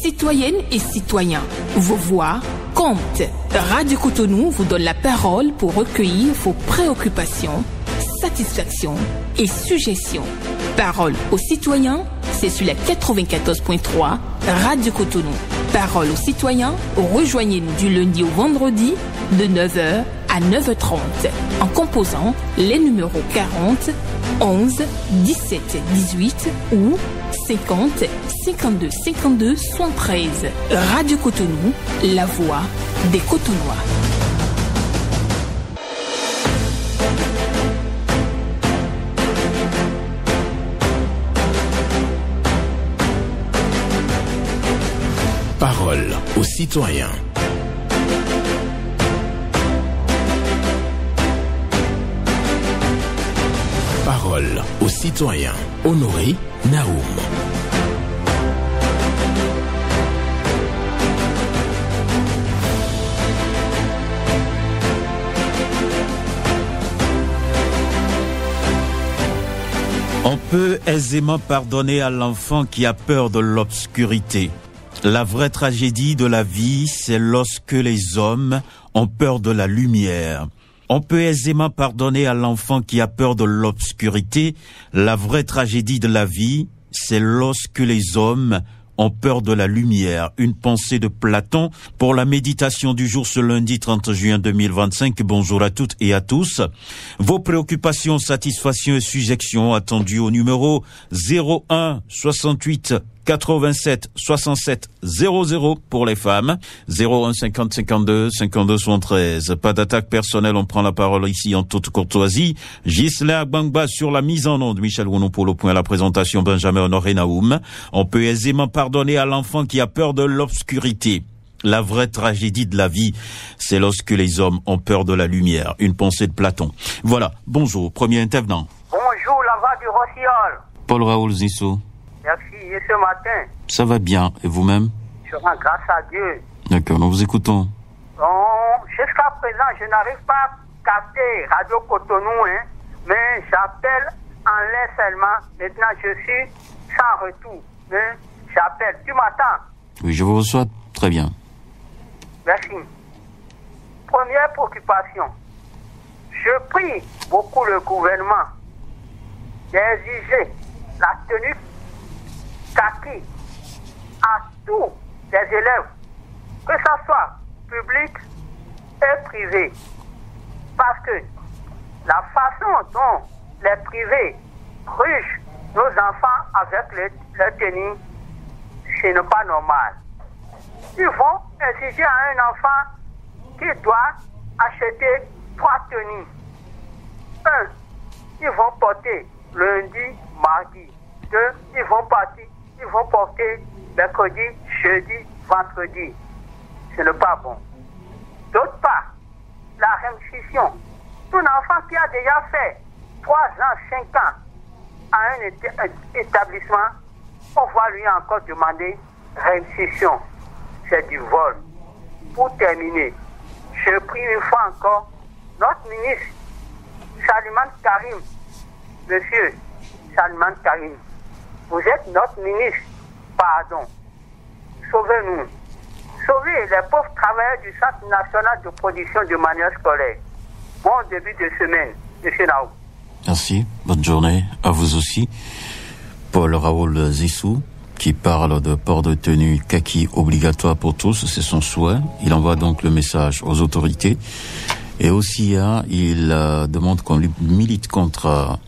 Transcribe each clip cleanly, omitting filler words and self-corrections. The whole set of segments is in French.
Citoyennes et citoyens, vos voix comptent. Radio Cotonou vous donne la parole pour recueillir vos préoccupations, satisfactions et suggestions. Parole aux citoyens, c'est sur la 94.3 Radio Cotonou. Parole aux citoyens, rejoignez-nous du lundi au vendredi de 9h à 9h30 en composant les numéros 40 11 17 18 ou 50 52 52 73. Radio Cotonou, la voix des Cotonois. Parole aux citoyens. Parole aux citoyens. Honoré Naoum. On peut aisément pardonner à l'enfant qui a peur de l'obscurité. La vraie tragédie de la vie, c'est lorsque les hommes ont peur de la lumière. On peut aisément pardonner à l'enfant qui a peur de l'obscurité. La vraie tragédie de la vie, c'est lorsque les hommes ont peur de la lumière. Une pensée de Platon pour la méditation du jour ce lundi 30 juin 2025. Bonjour à toutes et à tous. Vos préoccupations, satisfactions et suggestions attendues au numéro 01 68 87 67 00 pour les femmes, 01 50 52 52 73. Pas d'attaque personnelle, on prend la parole ici en toute courtoisie. Ghislain Agbangba sur la mise en onde, Michel Wounou pour le point à la présentation, Benjamin Honoré Naoum. On peut aisément pardonner à l'enfant qui a peur de l'obscurité. La vraie tragédie de la vie, c'est lorsque les hommes ont peur de la lumière. Une pensée de Platon. Voilà, bonjour, premier intervenant. Bonjour, la voix du Rossignol. Paul Raoul Zissou. Merci, et ce matin? Ça va bien, et vous-même? Je rends grâce à Dieu. D'accord, nous vous écoutons. Jusqu'à présent, je n'arrive pas à capter Radio Cotonou, mais j'appelle en l'air seulement. Maintenant, je suis sans retour. J'appelle. Tu m'attends? Oui, je vous reçois très bien. Merci. Première préoccupation. Je prie beaucoup le gouvernement d'exiger la tenue kaki à tous les élèves, que ce soit public et privé. Parce que la façon dont les privés rugent nos enfants avec leur tenue, ce n'est pas normal. Ils vont exiger à un enfant qui doit acheter 3 tenues. 1, ils vont porter lundi, mardi. 2, ils vont porter mercredi, jeudi, vendredi. Ce n'est pas bon. D'autre part, la rémission. Tout enfant qui a déjà fait 3 ans, 5 ans à un établissement, on va lui encore demander rémission. C'est du vol. Pour terminer, je prie une fois encore notre ministre, Salman Karim. Monsieur Salman Karim, vous êtes notre ministre. Pardon. Sauvez-nous. Sauvez les pauvres travailleurs du Centre national de production de manuels scolaires. Bon début de semaine, monsieur Naou. Merci. Bonne journée à vous aussi. Paul Raoul Zissou, qui parle de port de tenue kaki obligatoire pour tous, c'est son souhait. Il envoie donc le message aux autorités. Et aussi, il demande qu'on milite contre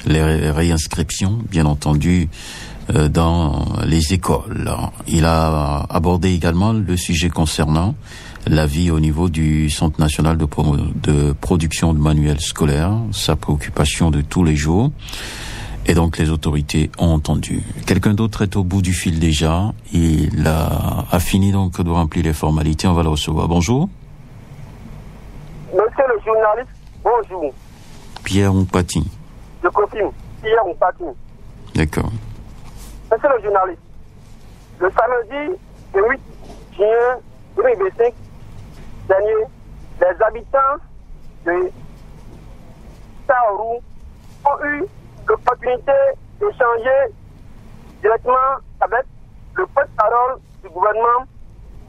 les réinscriptions, bien entendu, dans les écoles. Il a abordé également le sujet concernant la vie au niveau du Centre national de production de manuels scolaires, sa préoccupation de tous les jours. Et donc les autorités ont entendu. Quelqu'un d'autre est au bout du fil déjà. Il a fini donc de remplir les formalités. On va le recevoir. Bonjour. Monsieur le journaliste, bonjour. Pierre Ompati. Je confirme, Pierre Ompati. D'accord. Monsieur le journaliste, le samedi 8 juin 2025 dernier, les habitants de Saourou ont eu l'opportunité d'échanger directement avec le peuple porte-parole du gouvernement,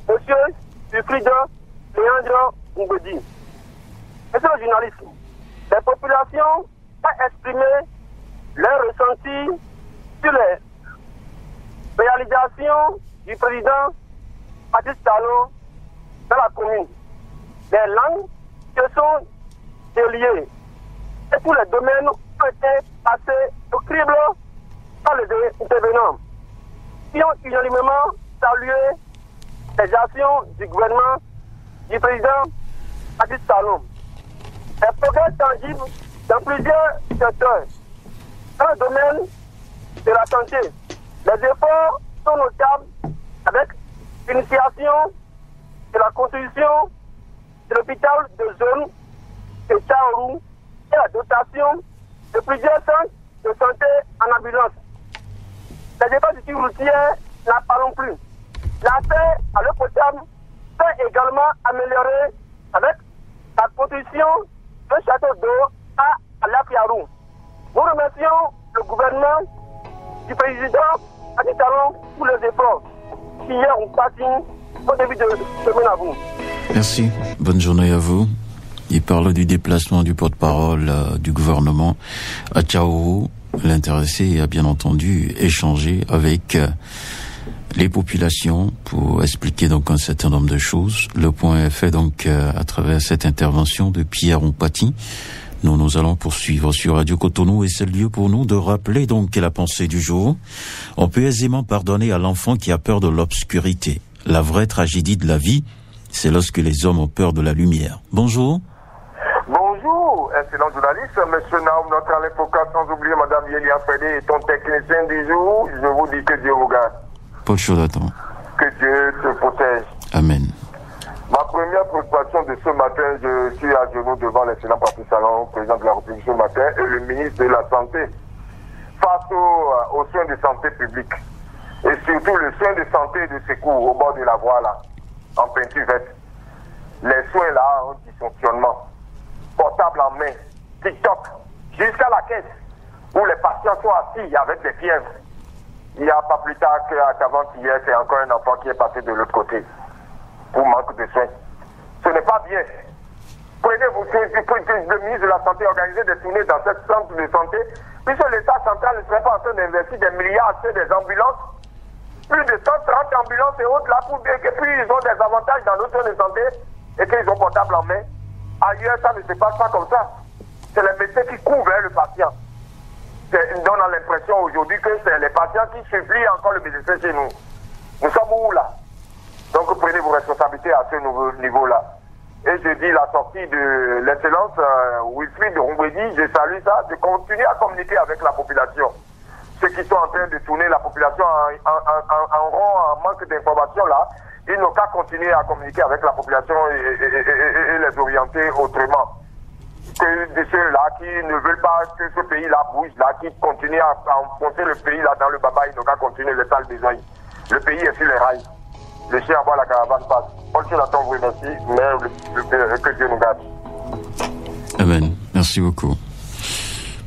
M. Wilfried Léandre Ngwedi. Monsieur le journaliste, les populations ont exprimé leur ressenti sur les réalisations du président Patrice Talon dans la commune. Les langues se sont déliées et tous les domaines ont été passés au crible par les intervenants qui ont unanimement salué les actions du gouvernement du président Patrice Talon. Les progrès tangibles dans plusieurs secteurs. Dans le domaine de la santé, les efforts sont notables avec l'initiation de la construction de l'hôpital de zone de Tchaourou et la dotation de plusieurs centres de santé en ambulance. Les infrastructures routières n'en parlons plus. L'accès à l'eau potable peut également améliorer avec la construction d'un château d'eau à Lafiarou. Nous remercions le gouvernement du président Patrice Talon pour les efforts qui hier ont parti au début de semaine à vous. Merci. Bonne journée à vous. Il parle du déplacement du porte-parole du gouvernement à Tchaourou. L'intéressé a bien entendu échangé avec les populations pour expliquer donc un certain nombre de choses. Le point est fait donc à travers cette intervention de Pierre Ompati. Nous allons poursuivre sur Radio Cotonou et c'est le lieu pour nous de rappeler donc la pensée du jour. On peut aisément pardonner à l'enfant qui a peur de l'obscurité. La vraie tragédie de la vie, c'est lorsque les hommes ont peur de la lumière. Bonjour. Bonjour, excellent journaliste, monsieur Naoum, notre Alain sans oublier madame Yélia Fédé et ton technicien du jour. Je vous dis que Dieu vous garde. Paul Chodatan. Que Dieu te protège. Amen. Ma première préoccupation de ce matin, je suis à genoux devant l'excellent Patrice Talon, président de la République ce matin, et le ministre de la Santé, face aux soins de santé publique, et surtout le soin de santé de secours au bord de la voie là, en peinture verte. Les soins là ont un dysfonctionnement. Portable en main, TikTok, jusqu'à la caisse, où les patients sont assis avec des fièvres. Il n'y a pas plus tard qu'avant-hier, c'est encore un enfant qui est passé de l'autre côté pour manque de soins. Ce n'est pas bien. Prenez-vous, le ministre de la Santé organiser des tournées dans ce centre de santé, puisque l'État central ne serait pas en train d'investir des milliards sur des ambulances, plus de 130 ambulances et autres là, pour bien que puis ils ont des avantages dans nos soins de santé et qu'ils ont portable en main. Ailleurs, ça ne se passe pas comme ça. C'est les médecins qui couvrent le patient. Nous donnons l'impression aujourd'hui que c'est les patients qui supplient encore le médecin chez nous. Nous sommes où là? Donc prenez vos responsabilités à ce niveau-là. Et je dis la sortie de l'excellence Wilfried Ngwedi, je salue ça, de continuer à communiquer avec la population. Ceux qui sont en train de tourner la population en rond, en manque d'informations là, ils n'ont qu'à continuer à communiquer avec la population et les orienter autrement. Que de ceux-là qui ne veulent pas que ce pays-là bouge, là, qui continuent à enfoncer le pays là dans le baba, ils n'ont qu'à continuer les sales besoins. Le pays est sur les rails. Le chien à boire, la caravane passe. Paul Chodatan vous remercie, mais que Dieu nous garde. Amen. Merci beaucoup.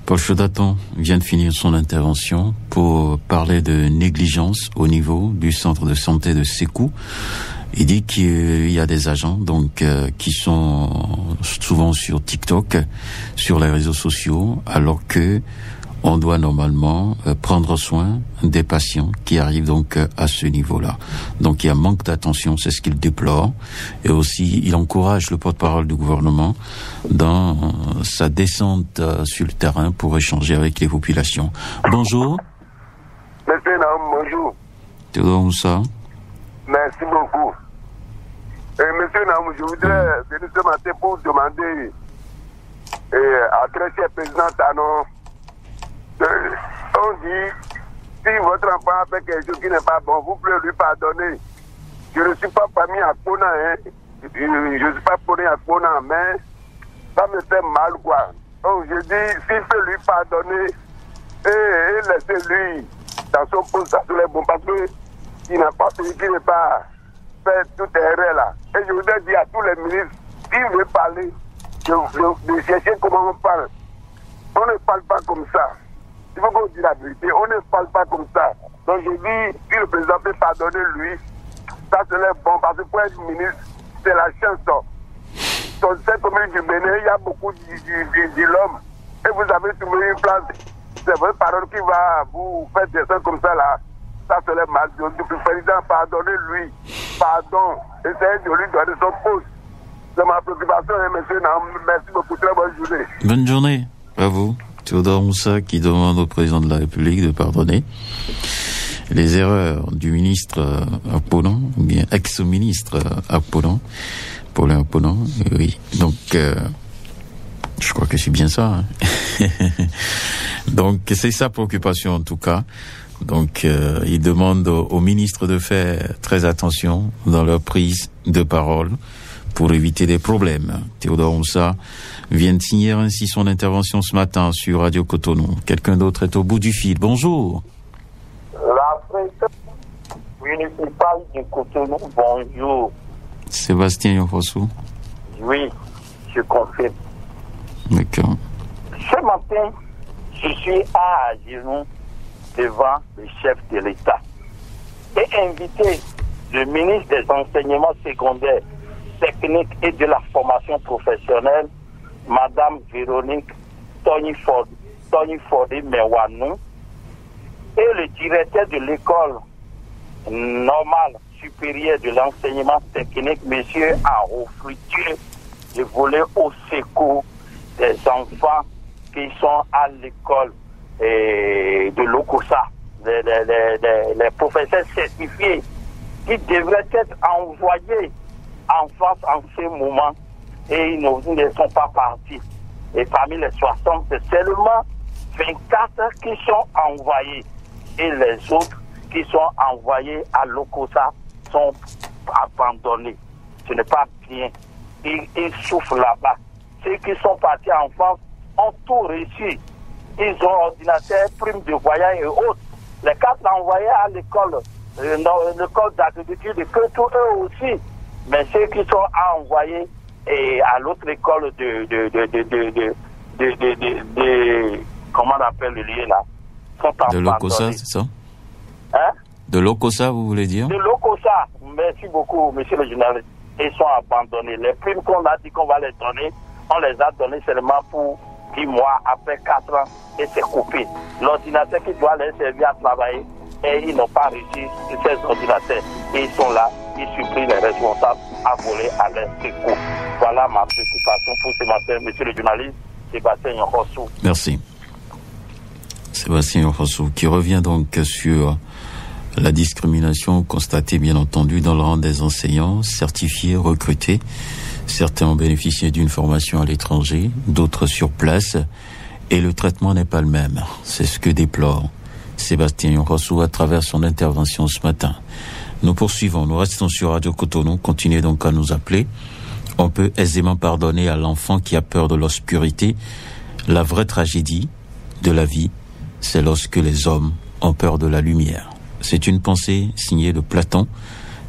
Paul Chodatan vient de finir son intervention pour parler de négligence au niveau du centre de santé de Sékou. Il dit qu'il y a des agents donc qui sont souvent sur TikTok, sur les réseaux sociaux, alors que on doit normalement prendre soin des patients qui arrivent donc à ce niveau-là. Donc il y a manque d'attention, c'est ce qu'il déplore. Et aussi, il encourage le porte-parole du gouvernement dans sa descente sur le terrain pour échanger avec les populations. Bonjour. Monsieur Naoum, bonjour. Théodore Moussa. Merci beaucoup. Monsieur Naoum, je voudrais venir ce matin pour demander à très cher président Talon, on dit, si votre enfant a fait quelque chose qui n'est pas bon, vous pouvez lui pardonner. Je ne suis pas parmi à Kona, hein. Je ne suis pas parmi à Kona, mais ça me fait mal, quoi. Donc je dis, s'il peut lui pardonner et laisser lui dans son poste, ça serait bon, parce qu'il n'a pas celui qui n'est pas fait tout erreur là. Et je voudrais dire à tous les ministres, s'ils veulent parler, de chercher comment on parle. On ne parle pas comme ça. Il faut qu'on dise la vérité. On ne parle pas comme ça. Donc je dis, si le président peut pardonner lui, ça serait bon. Parce que pour être ministre, c'est la chanson. Dans cette commune du Bénin, il y a beaucoup d'hommes. Et vous avez trouvé une place. C'est votre parole qui va vous faire des choses comme ça là. Ça serait mal. Donc le président, pardonnez-lui. Pardon. Essayez de lui donner son poste. C'est ma préoccupation, monsieur Naoum. Merci beaucoup. Très bonne journée. Bonne journée à vous. Théodore Moussa qui demande au président de la République de pardonner les erreurs du ministre Apollon, ou bien ex-ministre Apollon, Paulin Apollon, oui. Donc, je crois que c'est bien ça. Hein. Donc, c'est sa préoccupation en tout cas. Donc, il demande au ministre de faire très attention dans leur prise de parole pour éviter des problèmes. Théodore Moussa vient de signer ainsi son intervention ce matin sur Radio Cotonou. Quelqu'un d'autre est au bout du fil. Bonjour. La préfecture municipale de Cotonou, bonjour. Sébastien Yofossou. Oui, je confirme. D'accord. Ce matin, je suis à genoux devant le chef de l'État et invité le ministre des Enseignements secondaires, techniques et de la formation professionnelle, Madame Véronique Tony Fordé Mewanou, et le directeur de l'école normale supérieure de l'enseignement technique, Monsieur Henro Fruitier, de voler au secours des enfants qui sont à l'école de l'Okosa, les professeurs certifiés qui devraient être envoyés en France en ce moment, et ils ne sont pas partis. Et parmi les 60, c'est seulement 24 qui sont envoyés. Et les autres qui sont envoyés à l'Okosa sont abandonnés. Ce n'est pas bien. Ils souffrent là-bas. Ceux qui sont partis en France ont tout reçu. Ils ont ordinateur, prime de voyage et autres. Les 4 envoyés à l'école, l'école d'agriculture de Ketou, eux aussi. Mais ceux qui sont envoyés à l'autre école comment on appelle le lieu là, sont abandonnés. De l'Okosa, c'est ça? Hein? De l'Okosa, vous voulez dire? De l'Okosa. Merci beaucoup, monsieur le journaliste. Ils sont abandonnés. Les primes qu'on a dit qu'on va les donner, on les a données seulement pour 10 mois, après 4 ans, et c'est coupé. L'ordinateur qui doit les servir à travailler, et ils n'ont pas reçu ces ordinateurs. Et ils sont là, ils supplient les responsables à voler à leur secours. Voilà ma préoccupation pour ce matin, monsieur le journaliste, Sébastien Yofossou. Merci. Sébastien Yofossou, qui revient donc sur la discrimination constatée, bien entendu, dans le rang des enseignants certifiés, recrutés. Certains ont bénéficié d'une formation à l'étranger, d'autres sur place, et le traitement n'est pas le même. C'est ce que déplore Sébastien Yofossou à travers son intervention ce matin. Nous poursuivons, nous restons sur Radio Cotonou, continuez donc à nous appeler. On peut aisément pardonner à l'enfant qui a peur de l'obscurité. La vraie tragédie de la vie, c'est lorsque les hommes ont peur de la lumière. C'est une pensée signée de Platon.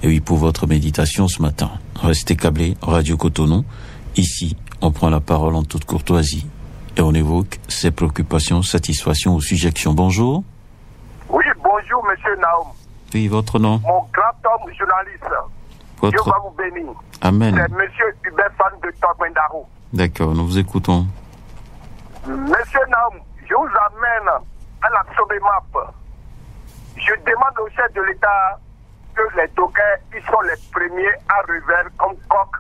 Et oui, pour votre méditation ce matin, restez câblés, Radio Cotonou. Ici, on prend la parole en toute courtoisie et on évoque ses préoccupations, satisfactions ou sujections. Bonjour. Oui, bonjour, monsieur Naoum. Oui, votre nom? Mon grand homme journaliste. Dieu va vous bénir. Amen. C'est monsieur Hubert Fan de Tormendaro. D'accord, nous vous écoutons. Monsieur Naoum, je vous amène à la Sobemap. Je demande au chef de l'État que les dockers, ils sont les premiers à revers comme coq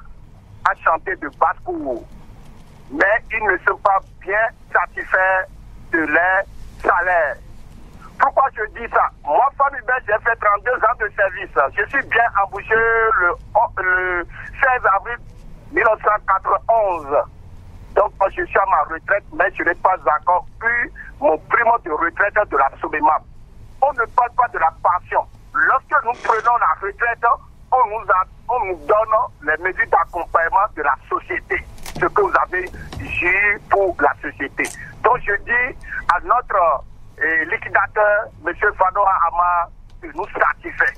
à chanter de basse-cour. Mais ils ne sont pas bien satisfaits de leur salaire. Pourquoi je dis ça? Moi, Fanny Hubert, j'ai fait 32 ans de service. Je suis bien embauché le 16 avril 1991. Donc, je suis à ma retraite, mais je n'ai pas encore eu mon prime de retraite de la Sobemap. On ne parle pas de la pension. Lorsque nous prenons la retraite, on nous donne les mesures d'accompagnement de la société, ce que vous avez eu pour la société. Donc je dis à notre liquidateur, M. Fanoa Ama, de nous satisfaire.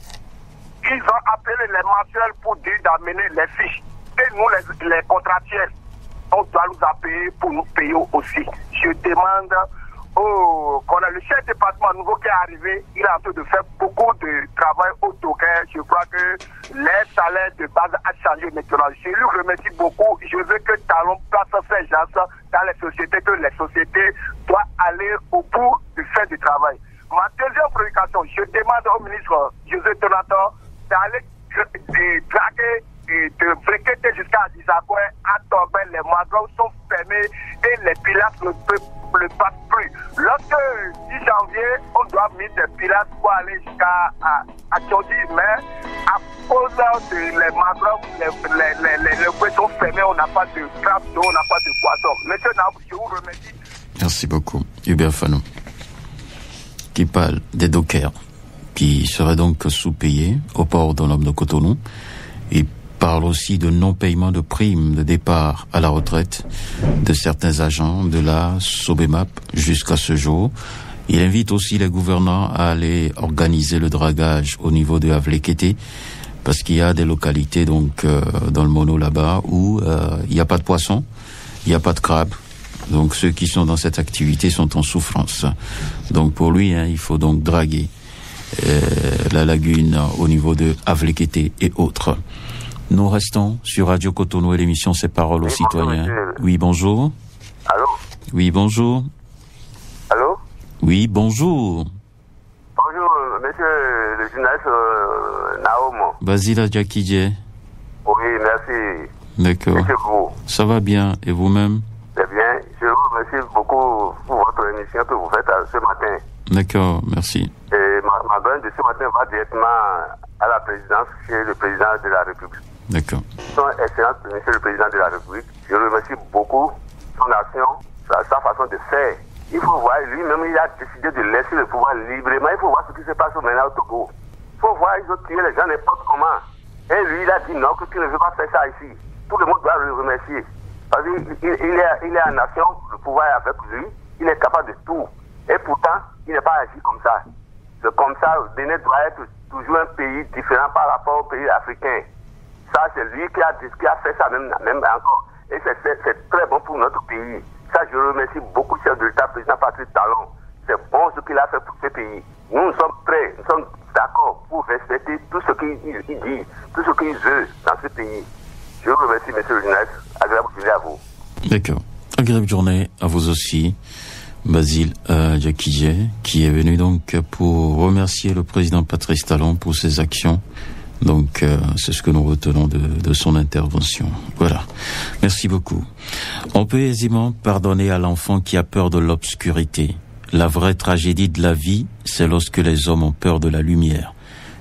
Ils ont appelé les mensuels pour dire d'amener les fiches. Et nous, les contractuels, on doit nous appeler pour nous payer aussi. Je demande qu'on a le chef de département nouveau qui est arrivé, il est en train de faire beaucoup de travail au token. Je crois que les salaires de base a changé maintenant. Je lui remercie beaucoup. Je veux que Talon place ces gens dans les sociétés, que les sociétés doivent aller au bout du fait du travail. Ma deuxième prédication, je demande au ministre José Donato d'aller traquer et de fréquenter jusqu'à Dizakoué, à Torbin, les magasins sont fermés et les pilastres ne passent plus. Lorsque 10 janvier, on doit mettre des pilastres pour aller jusqu'à Tchodi, mais à cause de les magasins, les points sont fermés, on n'a pas de crabe d'eau, on n'a pas de poisson. Monsieur Naou, je vous remercie. Merci beaucoup. Hubert Fanou, qui parle des dockers, qui seraient donc sous-payés au port autonome de Cotonou. Il parle aussi de non-paiement de primes de départ à la retraite de certains agents de la Sobemap jusqu'à ce jour. Il invite aussi les gouvernants à aller organiser le dragage au niveau de Avlekete, parce qu'il y a des localités donc dans le mono là-bas où il n'y a pas de poisson, il n'y a pas de crabe. Donc ceux qui sont dans cette activité sont en souffrance. Donc pour lui, il faut donc draguer la lagune au niveau de Avlekete et autres. Nous restons sur Radio Cotonou et l'émission C'est Paroles aux citoyens. Oui, bonjour. Allô? Oui, bonjour. Allô? Oui, bonjour. Bonjour, monsieur le journaliste Naoum. Basile Adjakidje. Oui, merci. D'accord. Monsieur vous. Ça va bien, et vous-même? Très bien. Je vous remercie beaucoup pour votre émission que vous faites ce matin. D'accord, merci. Et ma donne de ce matin va directement à la présidence chez le président de la République. D'accord. Son Excellence, monsieur le président de la République, je remercie beaucoup son action, sa façon de faire. Il faut voir, lui-même, il a décidé de laisser le pouvoir librement. Il faut voir ce qui se passe maintenant au Togo. Il faut voir, ils ont tué les gens n'importe comment. Et lui, il a dit non, qu'il ne veut pas faire ça ici. Tout le monde doit le remercier. Parce qu'il est en nation, le pouvoir est avec lui, il est capable de tout. Et pourtant, il n'est pas agi comme ça. C'est comme ça, le Bénin doit être toujours un pays différent par rapport au pays africain. Ça, c'est lui qui a fait ça même encore. Et c'est très bon pour notre pays. Ça, je remercie beaucoup le chef de l'État, président Patrice Talon. C'est bon ce qu'il a fait pour ce pays. Nous sommes prêts, nous sommes d'accord pour respecter tout ce qu'il dit, tout ce qu'il veut dans ce pays. Je vous remercie, monsieur le journaliste. Agréable journée à vous. D'accord. Agréable journée à vous aussi. Basile Adjakidje, qui est venu donc pour remercier le président Patrice Talon pour ses actions. Donc c'est ce que nous retenons de son intervention. Voilà. Merci beaucoup. On peut aisément pardonner à l'enfant qui a peur de l'obscurité. La vraie tragédie de la vie, c'est lorsque les hommes ont peur de la lumière.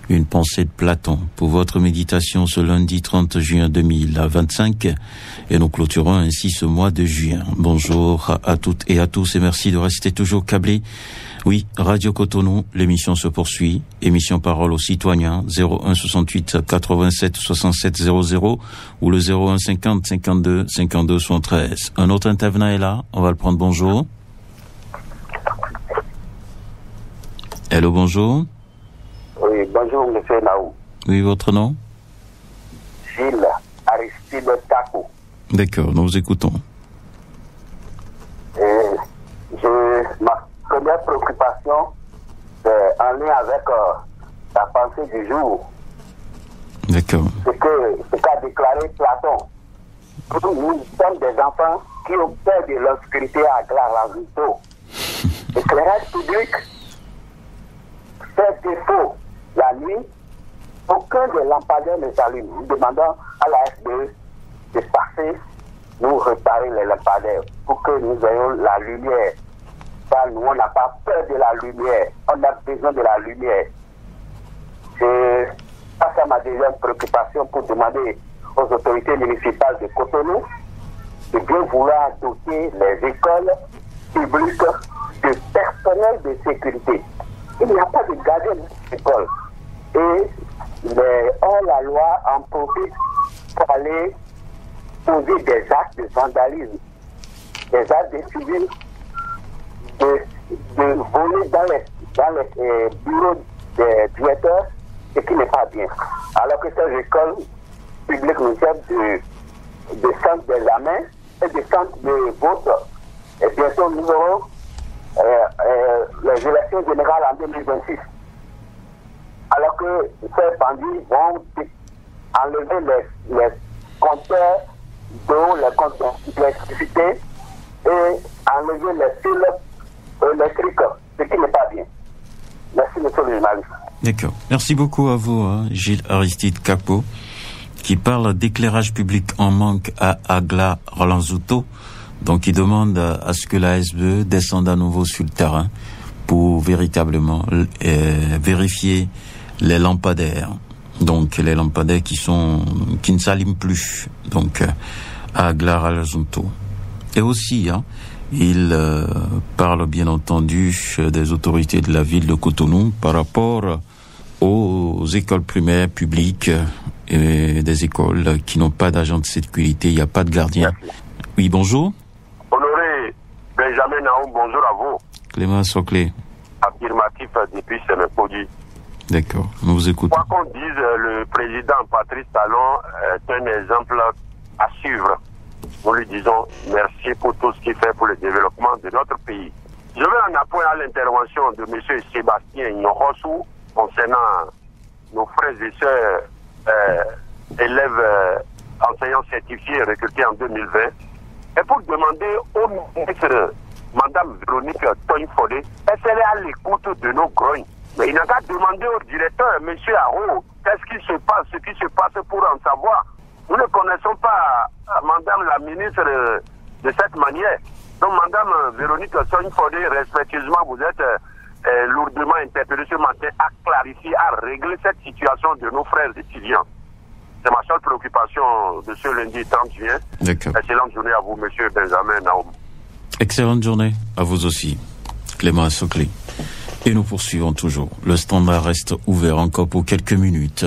Une pensée de Platon pour votre méditation ce lundi 30 juin 2025 et nous clôturons ainsi ce mois de juin. Bonjour à toutes et à tous et merci de rester toujours câblés. Oui, Radio Cotonou, l'émission se poursuit. Émission Parole aux citoyens 01 68 87 67 00 ou le 01 50 52 52 73. Un autre intervenant est là, on va le prendre. Bonjour. Hello, bonjour. Oui, bonjour, monsieur Naou. Oui, votre nom? Gilles Aristide Tako. D'accord, nous vous écoutons. Ma première préoccupation, c'est en lien avec la pensée du jour. D'accord. Ce qu'a déclaré Platon. Nous sommes des enfants qui ont peur de l'obscurité à Glaravito. L'éclairage public fait défaut la nuit. Aucun des lampadaires ne s'allume. Nous demandons à la FDE de passer, nous réparer les lampadaires pour que nous ayons la lumière. Car nous, on n'a pas peur de la lumière. On a besoin de la lumière. C'est ça ma deuxième préoccupation pour demander aux autorités municipales de Cotonou de bien vouloir doter les écoles publiques de personnel de sécurité. Il n'y a pas de gardien d'école. Et les hors-la-loi en profitent pour aller poser des actes de vandalisme, des actes de civils, de voler dans les bureaux des directeurs, ce qui n'est pas bien. Alors que ces écoles publiques nous servent de centre d'examen et de centre de vote. Et bientôt nous aurons les élections générales en 2026. Alors que ces bandits vont enlever les compteurs d'eau, les compteurs d'électricité et enlever les fils électriques, ce qui n'est pas bien. Merci, monsieur le journaliste. D'accord. Merci beaucoup à vous, Gilles Aristide Capo, qui parle d'éclairage public en manque à Agla Rolanzuto. Donc, il demande à ce que la SBE descende à nouveau sur le terrain pour véritablement vérifier les lampadaires. Donc, les lampadaires qui ne s'allument plus. Donc, à Agla Rolanzuto. Et aussi, il parle bien entendu des autorités de la ville de Cotonou par rapport aux écoles primaires publiques et des écoles qui n'ont pas d'agent de sécurité, il n'y a pas de gardien. Oui, bonjour. Honoré Benjamin Naoum, bonjour à vous. Clément Soclé. Affirmatif depuis Sénépodi. D'accord, nous vous écoutons. Quoi qu'on dise, le président Patrice Talon est un exemple à suivre. Nous lui disons merci pour tout ce qu'il fait pour le développement de notre pays. Je vais en appuyer à l'intervention de M. Sébastien Nyorossou concernant nos frères et sœurs élèves enseignants certifiés recrutés en 2020 et pour demander au ministre Mme Véronique Togne-Fodé est-ce qu'elle est à l'écoute de nos grognes. Mais il n'a qu'à demander au directeur, M. Haro, qu'est-ce qui se passe, ce qui se passe pour en savoir. Nous ne connaissons pas Madame la ministre de cette manière. Donc, Madame Véronique Togne-Fodé, respectueusement, vous êtes lourdement interpellée ce matin à clarifier, à régler cette situation de nos frères étudiants. C'est ma seule préoccupation de ce lundi 30 juin. D'accord. Excellente journée à vous, Monsieur Benjamin Naoum. Excellente journée à vous aussi, Clément Soclé. Et nous poursuivons toujours. Le standard reste ouvert encore pour quelques minutes.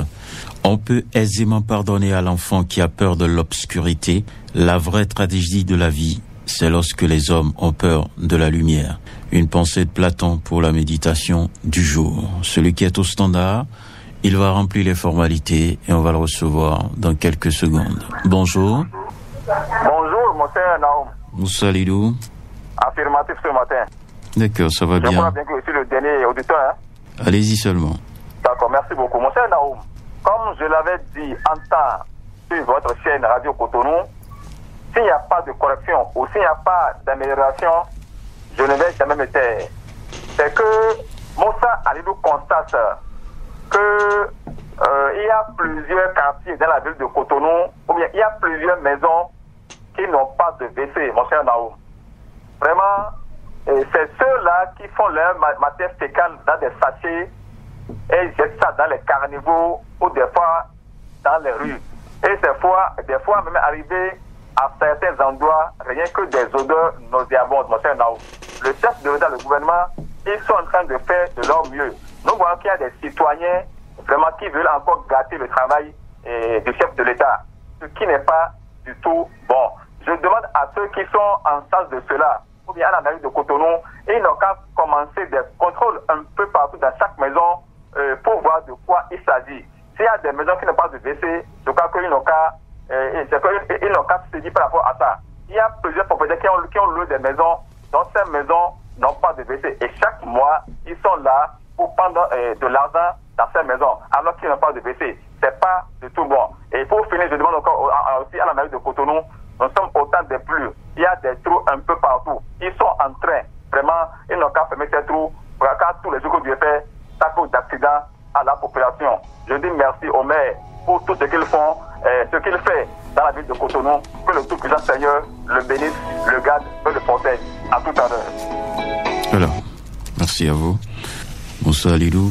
On peut aisément pardonner à l'enfant qui a peur de l'obscurité. La vraie tragédie de la vie, c'est lorsque les hommes ont peur de la lumière. Une pensée de Platon pour la méditation du jour. Celui qui est au standard, il va remplir les formalités et on va le recevoir dans quelques secondes. Bonjour. Bonjour, monsieur Naoum. Moussa Lidou. Affirmatif ce matin. D'accord, ça va bien. Je crois bien que je suis le dernier auditeur. Allez-y seulement. D'accord, merci beaucoup. Monsieur Naoum, comme je l'avais dit en temps sur votre chaîne Radio Cotonou, s'il n'y a pas de correction ou s'il n'y a pas d'amélioration, je ne vais jamais me taire. C'est que Moussa Alidou constate que il y a plusieurs quartiers dans la ville de Cotonou, ou bien il y a plusieurs maisons qui n'ont pas de WC, monsieur Naoum. Vraiment, c'est ceux-là qui font leur matière fécale dans des sachets et ils jettent ça dans les carnivaux ou des fois dans les rues. Et des fois même arrivé à certains endroits, rien que des odeurs nauséabondes, monsieur Naoum. Le chef de l'État, le gouvernement, ils sont en train de faire de leur mieux. Nous voyons qu'il y a des citoyens vraiment qui veulent encore gâter le travail du chef de l'État, ce qui n'est pas du tout bon. Je demande à ceux qui sont en charge de cela, ou bien à la mairie de Cotonou, ils n'ont qu'à commencer des contrôles un peu partout dans chaque maison pour voir de quoi il s'agit. S'il y a des maisons qui n'ont pas de WC, je crois qu'ils n'ont qu'à se dire par rapport à ça. Il y a plusieurs propriétaires qui ont loué des maisons dont ces maisons n'ont pas de WC. Et chaque mois, ils sont là pour prendre de l'argent dans ces maisons, alors qu'ils n'ont pas de WC. C'est pas du tout bon. Et pour finir, je demande encore aussi à la mairie de Cotonou, nous sommes au temps des pluies. Il y a des trous un peu partout. Ils sont en train, vraiment, ils n'ont qu'à fermer ces trous pour qu'à tous les jours que Dieu fait, ça cause d'accidents à la population. Je dis merci au maire pour tout ce qu'ils font, ce qu'il fait dans la ville de Cotonou. Que le tout-puissant Seigneur le bénisse, le garde et le protège. À tout à l'heure. Voilà. Merci à vous. Moussa Alidou,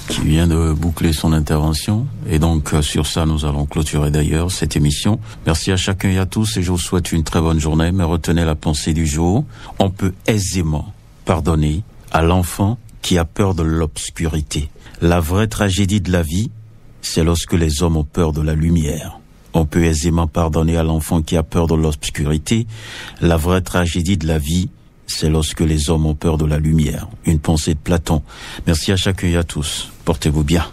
qui vient de boucler son intervention. Et donc, sur ça, nous allons clôturer d'ailleurs cette émission. Merci à chacun et à tous et je vous souhaite une très bonne journée. Mais retenez la pensée du jour. On peut aisément pardonner à l'enfant qui a peur de l'obscurité. La vraie tragédie de la vie, c'est lorsque les hommes ont peur de la lumière. On peut aisément pardonner à l'enfant qui a peur de l'obscurité. La vraie tragédie de la vie, c'est lorsque les hommes ont peur de la lumière. Une pensée de Platon. Merci à chacun et à tous. Portez-vous bien.